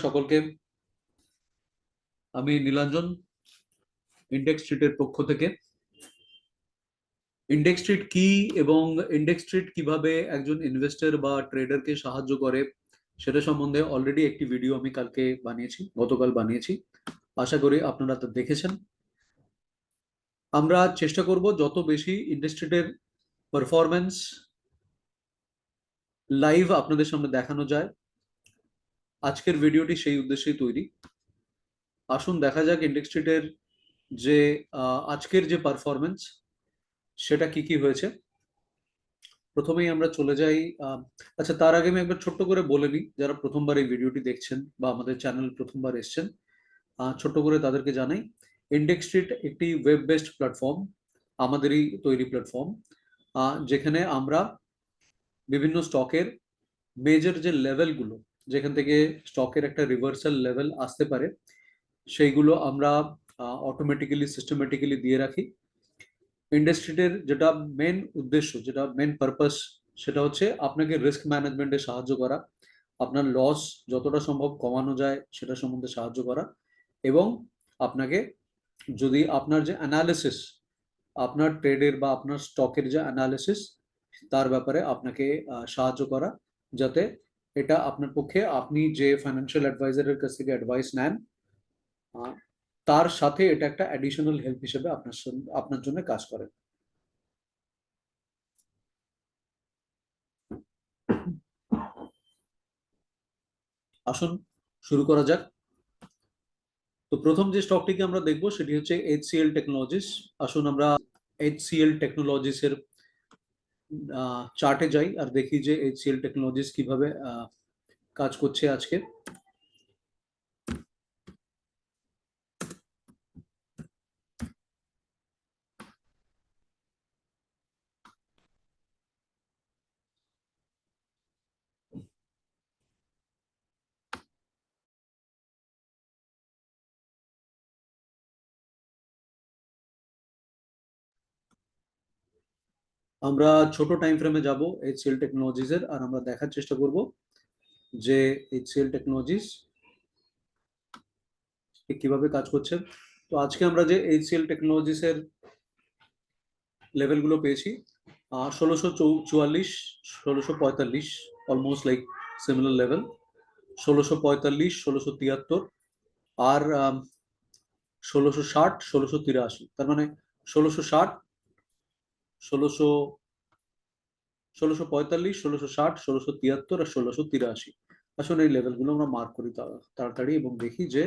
সকলকে। আমি নীলাঞ্জন, ইন্ডেক্স স্ট্রিটের পক্ষ থেকে। ইন্ডেক্স স্ট্রিট কি এবং ইন্ডেক্স স্ট্রিট কিভাবে একজন ইনভেস্টর বা ট্রেডারকে সাহায্য করে সেটা সম্বন্ধে অলরেডি একটি ভিডিও আমি গতকাল বানিয়েছি। আশা করি আপনারা তা দেখেছেন। আমরা চেষ্টা করব যত বেশি ইন্ডেক্স স্ট্রিটের পারফরমেন্স লাইভ আপনাদের সামনে দেখানো যায়। আজকের ভিডিওটি সেই উদ্দেশ্যেই তৈরি। আসুন দেখা যাক ইন্ডেক্স স্ট্রিটের যে আজকের যে পারফরমেন্স সেটা কি কি হয়েছে। প্রথমেই আমরা চলে যাই। আচ্ছা, তার আগে আমি একবার ছোট্ট করে বলে নিই, যারা প্রথমবার এই ভিডিওটি দেখছেন বা আমাদের চ্যানেল প্রথমবার এসছেন, ছোট্ট করে তাদেরকে জানাই, ইন্ডেক্স স্ট্রিট একটি ওয়েব বেসড প্ল্যাটফর্ম, আমাদেরই তৈরি প্ল্যাটফর্ম, যেখানে আমরা বিভিন্ন স্টকের মেজর যে লেভেলগুলো, যেখান থেকে স্টকের একটা রিভার্সাল লেভেল আসতে পারে, সেইগুলো আমরা অটোমেটিক্যালি সিস্টেমেটিক্যালি দিয়ে রাখি। ইন্ডাস্ট্রিটের যেটা মেন উদ্দেশ্য, যেটা মেন পারপাস, সেটা হচ্ছে আপনাকে রিস্ক ম্যানেজমেন্টে সাহায্য করা, আপনার লস যতটা সম্ভব কমানো যায় সেটা সম্বন্ধে সাহায্য করা, এবং আপনাকে যদি আপনার যে অ্যানালিসিস, আপনার ট্রেডের বা আপনার স্টকের যে অ্যানালিসিস, তার ব্যাপারে আপনাকে সাহায্য করা, যাতে এটা আপনার পক্ষে, আপনি যে ফাইন্যান্সিয়াল অ্যাডভাইজারের কাছ থেকে অ্যাডভাইস নেন, তার সাথে এটা একটা অ্যাডিশনাল হেল্প হিসেবে আপনার জন্য কাজ করে। আসুন শুরু করা যাক। তো প্রথম যে স্টকটিকে আমরা দেখবো সেটি হচ্ছে HCL টেকনোলজিস। আসুন আমরা HCL টেকনোলজিস এর চার্টে যাই আর দেখি যে HCL টেকনোলজিস কিভাবে কাজ করছে আজকে। আমরা ছোট টাইম ফ্রেমে যাব HCL টেকনোলজিস এর, আর আমরা দেখার চেষ্টা করব যে HCL টেকনোলজিস কিভাবে কাজ করছে। তো আজকে আমরা যে HCL টেকনোলজিস এর লেভেলগুলো পেয়েছি, 1644, 1645, অলমোস্ট লাইক সিমিলার লেভেল, 1645, 1673, আর 1660, 1683। তার মানে 1660, 1600, 1645, 1660, 1673 আর 1683। আসলে এই লেভেলগুলো আমরা মার্ক করি তাড়াতাড়ি এবং দেখি যে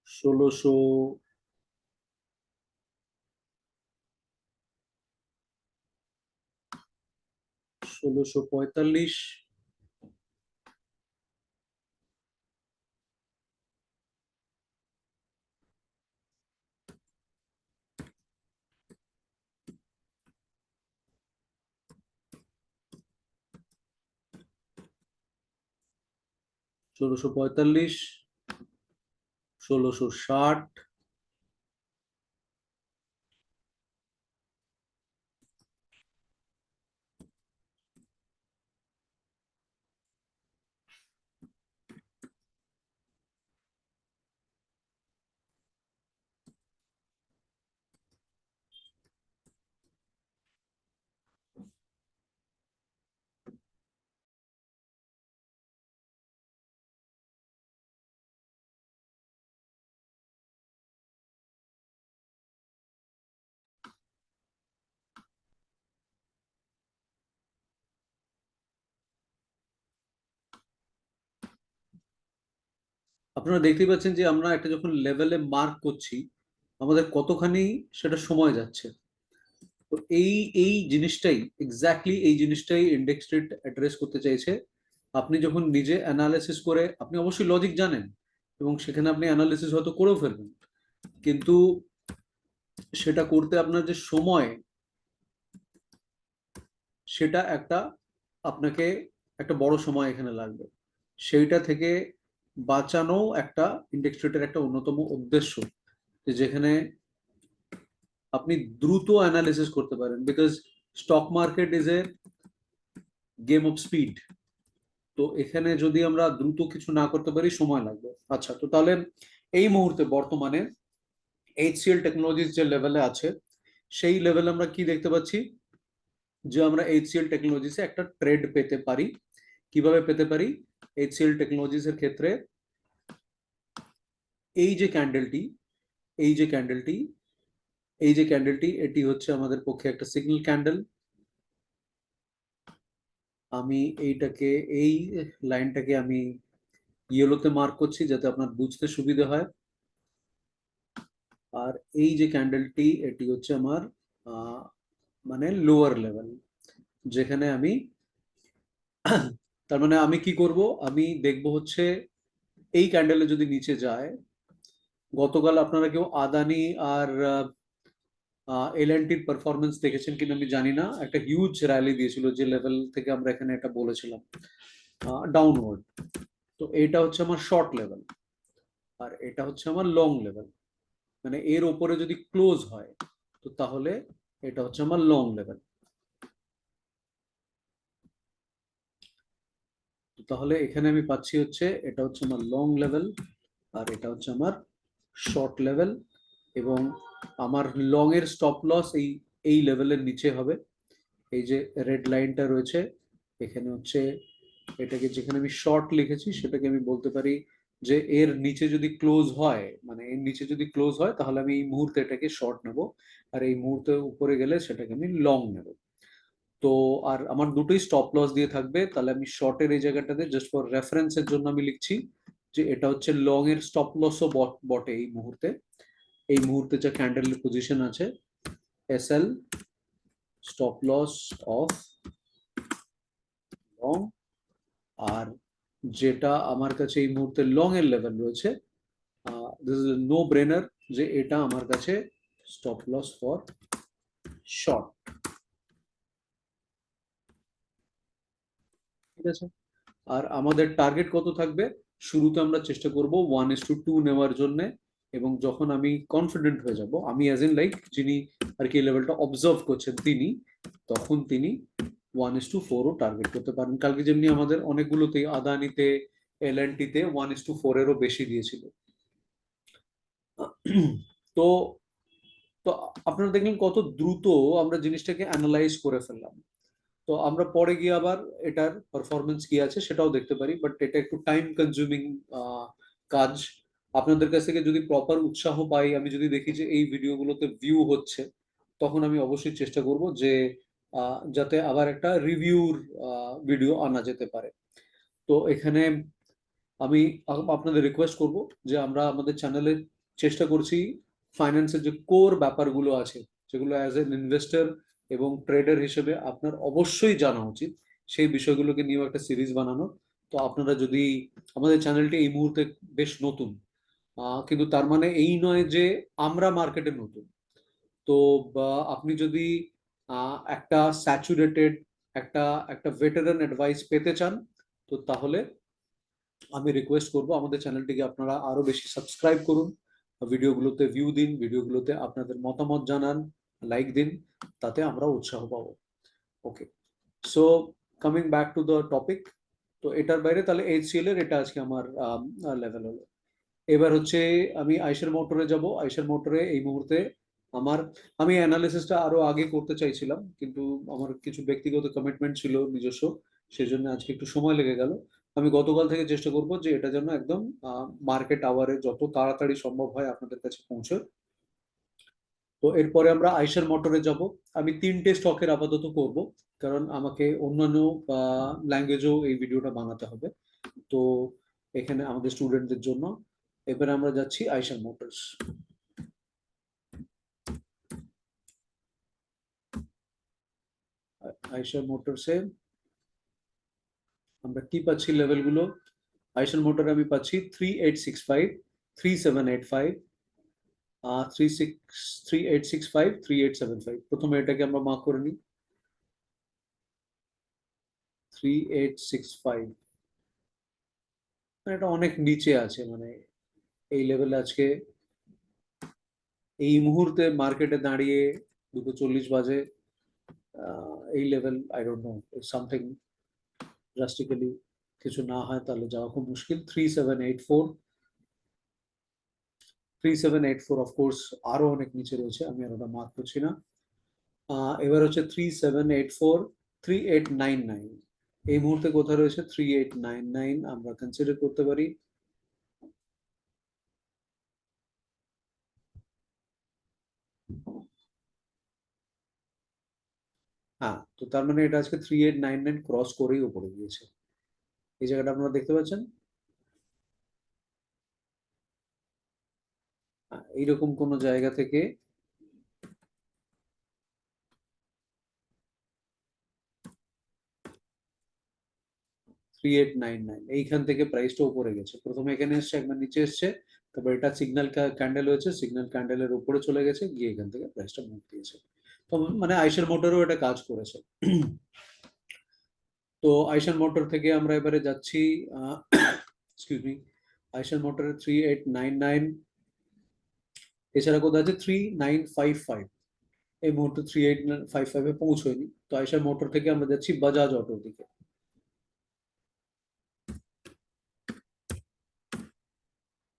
ষোলোশো 1645, 1645, 1660, আপনারা দেখতেই পাচ্ছেন যে আমরা একটা যখন লেভেলে মার্ক করছি, আমাদের কতখানি সেটা সময় যাচ্ছে। তো এই এই জিনিসটাই, এক্স্যাক্টলি এই জিনিসটাই ইন্ডেক্স স্ট্রিট অ্যাড্রেস করতে চাইছে। আপনি যখন নিজে অ্যানালিসিস করে, আপনি অবশ্যই লজিক জানেন এবং সেখানে আপনি অ্যানালিসিস হয়তো করেও ফেলবেন, কিন্তু সেটা করতে আপনার যে সময়, সেটা আপনাকে একটা বড় সময় এখানে লাগবে। সেইটা থেকে বাঁচানো একটা ইন্ডেক্স ট্রেডের একটা অন্যতম উদ্দেশ্য, যেখানে আপনি দ্রুত অ্যানালিসিস করতে পারেন, because stock market is a game of speed. তো এখানে যদি আমরা দ্রুত কিছু না করতে পারি সময় লাগবে। আচ্ছা, তো তাহলে এই মুহূর্তে বর্তমানে এইচসিএল টেকনোলজিস যে লেভেলে আছে, সেই লেভেলে আমরা কি দেখতে পাচ্ছি, যে আমরা এইচসিএল টেকনোলজিসে একটা ট্রেড পেতে পারি। কিভাবে পেতে পারি? এইচসিএল টেকনোলজিস এর ক্ষেত্রে এই যে ক্যান্ডেলটি, এই যে ক্যান্ডেলটি, এই যে ক্যান্ডেলটি, এটি হচ্ছে আমাদের পক্ষে একটা সিগন্যাল ক্যান্ডেল। আমি এইটাকে, এই লাইনটাকে আমি ইয়েলোতে মার্ক করছি যাতে আপনার বুঝতে সুবিধা হয়। আর এই যে ক্যান্ডেলটি, এটি হচ্ছে আমার মানে লোয়ার লেভেল, যেখানে আমি তার মানে আমি কি করব, আমি দেখব হচ্ছে এই ক্যান্ডেলে যদি নিচে যায়। গতকাল আপনারা কেউ আদানি আর এল&টির পারফরমেন্স দেখেছেন কিনা আমি জানি না, একটা হিউজ র্যালি দিয়েছিল যে লেভেল থেকে আমরা এখানে এটা বলেছিলাম ডাউনওয়ার্ড। তো এটা হচ্ছে আমার শর্ট লেভেল, আর এটা হচ্ছে আমার লং লেভেল। মানে এর ওপরে যদি ক্লোজ হয়, তো তাহলে এটা হচ্ছে আমার লং লেভেল। তাহলে এখানে আমি পাচ্ছি হচ্ছে এটা হচ্ছে আমার লং লেভেল, আর এটা হচ্ছে আমার শর্ট লেভেল। এবং আমার লং এর স্টপ লস এই এই লেভেলের নিচে হবে। এই যে রেড লাইনটা রয়েছে এখানে হচ্ছে, এটাকে যেখানে আমি শর্ট লিখেছি সেটাকে আমি বলতে পারি যে এর নিচে যদি ক্লোজ হয়, মানে এর নিচে যদি ক্লোজ হয় তাহলে আমি এই মুহূর্তে এটাকে শর্ট নেব, আর এই মুহূর্তে উপরে গেলে সেটাকে আমি লং নেব। তো আর আমার দুটোই স্টপ লস দিয়ে থাকবে। তাহলে আমি শর্টের এই জায়গাটাতে জাস্ট ফর রেফারেন্সের জন্য আমি লিখছি যে এটা হচ্ছে লং এর স্টপ লসও বটে এই মুহূর্তে। এই মুহূর্তে যে ক্যান্ডেলের পজিশন আছে, SL stop loss of long, আর যেটা আমার কাছে এই মুহূর্তে লং এর লেভেল রয়েছে, দিস ইজ নো ব্রেনার যে এটা আমার কাছে স্টপ লস ফর শর্ট। ঠিক আছে, আর আমাদের টার্গেট কত থাকবে? শুরুতে আমরা চেষ্টা করব 1:2 নেওয়ার জন্য, এবং যখন আমি কনফিডেন্ট হয়ে যাব, আমি অ্যাজ ইন লাইক যিনি আর কি লেভেলটা অবজার্ভ করছেন তিনি, তখন তিনি 1:4ও টার্গেট করতে পারেন। কালকে যেমনি আমাদের অনেকগুলোতেই আদানিতে এল&টিতে 1:4-এরও বেশি দিয়েছিল। তো তো আপনারা দেখলেন কত দ্রুত আমরা জিনিসটাকে অ্যানালাইজ করে ফেললাম। তো আমরা পরে গিয়ে আবার এটার পারফরমেন্স কি আছে সেটাও দেখতে পারি, বাট এটা একটু টাইম কনজিউমিং কাজ। আপনাদের কাছ থেকে যদি প্রপার উৎসাহ পাই, আমি যদি দেখি যে এই ভিডিওগুলোতে ভিউ হচ্ছে, তখন আমি অবশ্যই চেষ্টা করব যে যাতে আবার একটা রিভিউর ভিডিও আনা যেতে পারে। তো এখানে আমি আপনাদের রিকোয়েস্ট করব যে আমরা আমাদের চ্যানেলে চেষ্টা করছি ফাইন্যান্সের যে কোর ব্যাপারগুলো আছে, যেগুলো অ্যাজ এন ইনভেস্টর এবং ট্রেডার হিসেবে আপনার অবশ্যই জানা উচিত, সেই বিষয়গুলোকে নিয়েও একটা সিরিজ বানানো। তো আপনারা যদি, আমাদের চ্যানেলটি এই মুহূর্তে বেশ নতুন, কিন্তু তার মানে এই নয় যে আমরা মার্কেটে নতুন। তো আপনি যদি একটা স্যাচুরেটেড, একটা একটা ভেটারান অ্যাডভাইস পেতে চান, তো তাহলে আমি রিকোয়েস্ট করব আমাদের চ্যানেলটিকে আপনারা আরো বেশি সাবস্ক্রাইব করুন, ভিডিওগুলোতে ভিউ দিন, ভিডিওগুলোতে আপনাদের মতামত জানান, লাইক দিন, তাতে আমরা উৎসাহ পাবো। Okay, so coming back to the topic. তো এটার বাইরে তাহলে এইচসিএল এর এটা আজকে আমার লেভেল হলো। এবার হচ্ছে আমি আইশার মোটরে যাব। আইশার মোটরে এই মুহূর্তে আমার, আমি অ্যানালিসিসটা আরো আগে করতে চাইছিলাম, কিন্তু আমার কিছু ব্যক্তিগত কমিটমেন্ট ছিল নিজস্ব, সেজন্য আজকে একটু সময় লেগে গেল। আমি গতকাল থেকে চেষ্টা করব যে এটা যেন একদম মার্কেট আওয়ারে যত তাড়াতাড়ি সম্ভব হয় আপনাদের কাছে পৌঁছয়। তো এরপরে আমরা আইশার মোটরে যাব। আমি 3টে স্টকের আপাতত করব, কারণ আমাকে অন্যান্য ল্যাঙ্গুয়েজেও এই ভিডিওটা বানাতে হবে। তো এখানে আমাদের স্টুডেন্টদের জন্য এবারে আমরা যাচ্ছি আইশার মোটরস। আইশার মোটরসে আমরা কি পাচ্ছি লেভেলগুলো? আইশার মোটরে আমি পাচ্ছি 3865, 3785, 3865, 3875। প্রথমে এটাকে আমরা মার্ক করে নিই, 3865। এটা অনেক নিচে আছে, মানে এই লেভেলে আজকে এই মুহূর্তে মার্কেটে দাঁড়িয়ে 2:40 বাজে, এই level I don't know, something drastically কিছু না হয় তাহলে যাওয়া খুব মুশকিল। 3784, 3784 অফকোর্স আরো অনেক নিচে রয়েছে, আমি আর ওটা মার্ক করছি না। এবার হচ্ছে 3784, 3899, এই মুহূর্তে কোথায় রয়েছে? 3899 আমরা কনসিডার করতে পারি। হ্যাঁ, তো তার মানে এটা আজকে 3899 ক্রস করেই উপরে গিয়েছে। এই জায়গাটা আপনারা দেখতে পাচ্ছেন। এইরকম কোন জায়গা থেকে এইখান থেকে প্রাইসটা উপরে গেছে, প্রথমে এখানে এসছে, একবার নিচে এসছে, তারপর এটা সিগন্যাল ক্যান্ডেল হয়েছে, সিগন্যাল ক্যান্ডেলের উপরে চলে গেছে, গিয়ে এখান থেকে প্রাইসটা মুভ দিয়েছে। তো মানে আইশার মোটরও এটা কাজ করেছে। তো আইশার মোটর থেকে আমরা এবারে যাচ্ছি, এক্সকিউজ মি, আইশার মোটরের 3899, এছাড়া কোথায় আছে 3955, এই মুহূর্তে 3855-এ পৌঁছয়নি। তো আইশার মোটর থেকে আমরা যাচ্ছি বাজাজ অটোর দিকে।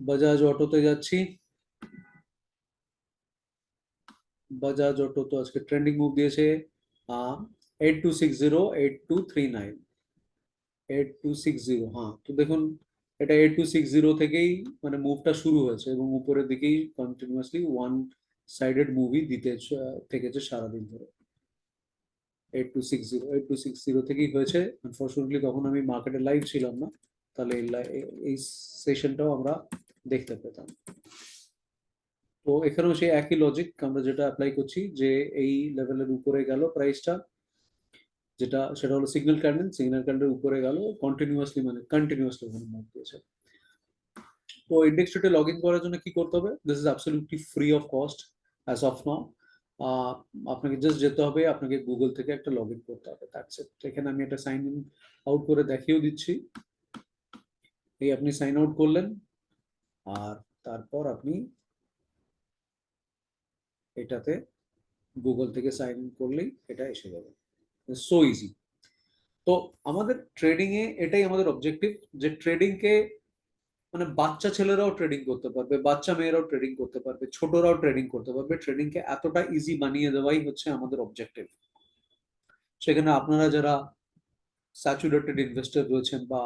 বাজাজ অটোতে যাচ্ছি। বাজাজ অটো তো আজকে ট্রেন্ডিং মুভ দিয়েছে 8260, 8239, 8260। হ্যাঁ, তো দেখুন এটা 8260 থেকেই মানে মুভটা শুরু হয়েছে এবং উপরের দিকেই কন্টিনিউয়াসলি ওয়ান সাইডেড মুভি দিতে থেকেছে সারাদিন ধরে। 8260 থেকেই হয়েছে। আনফর্চুনেটলি তখন আমি মার্কেটে লাইভ ছিলাম না, তাহলে এই সেশনটাও আমরা দেখতে পেতাম। তো এখানেও সেই একই লজিক আমরা যেটা অ্যাপ্লাই করছি, যে এই লেভেলের উপরে গেল প্রাইসটা, যেটা সেটা হলো সিগন্যাল ক্যান্ডেল, সিগন্যাল ক্যান্ডেল উপরে গেল কন্টিনিউয়াসলি, মানে কন্টিনিউয়াসলি ওখানে মুভ দিয়েছে। তো ইন্ডেক্স ট্রেডে লগ ইন করার জন্য কি করতে হবে? This is absolutely free of cost as of now. আপনাকে জাস্ট যেতে হবে, আপনাকে গুগল থেকে একটা লগ ইন করতে হবে, দ্যাটস ইট। এখানে আমি একটা সাইন ইন আউট করে দেখিয়েও দিচ্ছি। এই আপনি সাইন আউট করলেন, আর তারপর আপনি এটাতে গুগল থেকে সাইন ইন করলেই এটা এসে যাবে, সো ইজি। তো আমাদের ট্রেডিং এ এটাই আমাদের অবজেক্টিভ, যে ট্রেডিং কে মানে বাচ্চা ছেলেরাও ট্রেডিং করতে পারবে, বাচ্চা মেয়েরাও ট্রেডিং করতে পারবে, ছোটরাও ট্রেডিং করতে পারবে। ট্রেডিং কে এতটা ইজি বানিয়ে দেওয়াই হচ্ছে আমাদের অবজেক্টিভ। সেখানে আপনারা যারা স্যাচুরেটেড ইনভেস্টর রয়েছেন, বা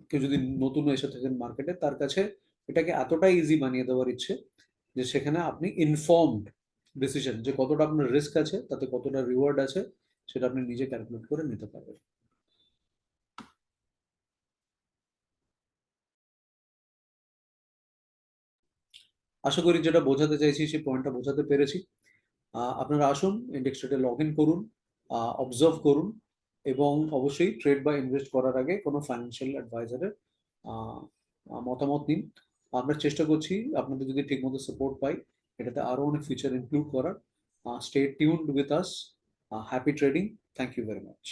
কেউ যদি নতুন এসে থাকেন মার্কেটে, তার কাছে এটাকে এতটাই ইজি বানিয়ে দেওয়ার ইচ্ছে, যে সেখানে আপনি ইনফর্মড ডিসিশন, যে কতটা আপনার রিস্ক আছে, তাতে কতটা রিওয়ার্ড আছে, সেটা আপনি নিজে ক্যালকুলেট করে নিতে পারবেন। আশা করি যেটা বোঝাতে চাইছি সেই পয়েন্টটা বোঝাতে পেরেছি। আপনারা আসুন, ইন্ডেক্স ট্রেডে লগ ইন করুন, অবজার্ভ করুন, এবং অবশ্যই ট্রেড বা ইনভেস্ট করার আগে কোনো ফাইন্যান্সিয়াল অ্যাডভাইজারের মতামত নিন। আমরা চেষ্টা করছি আপনাদের যদি ঠিকমতো সাপোর্ট পাই, এটাতে আরো অনেক ফিচার ইনক্লুড করার। Stay tuned with us. Happy trading. Thank you very much.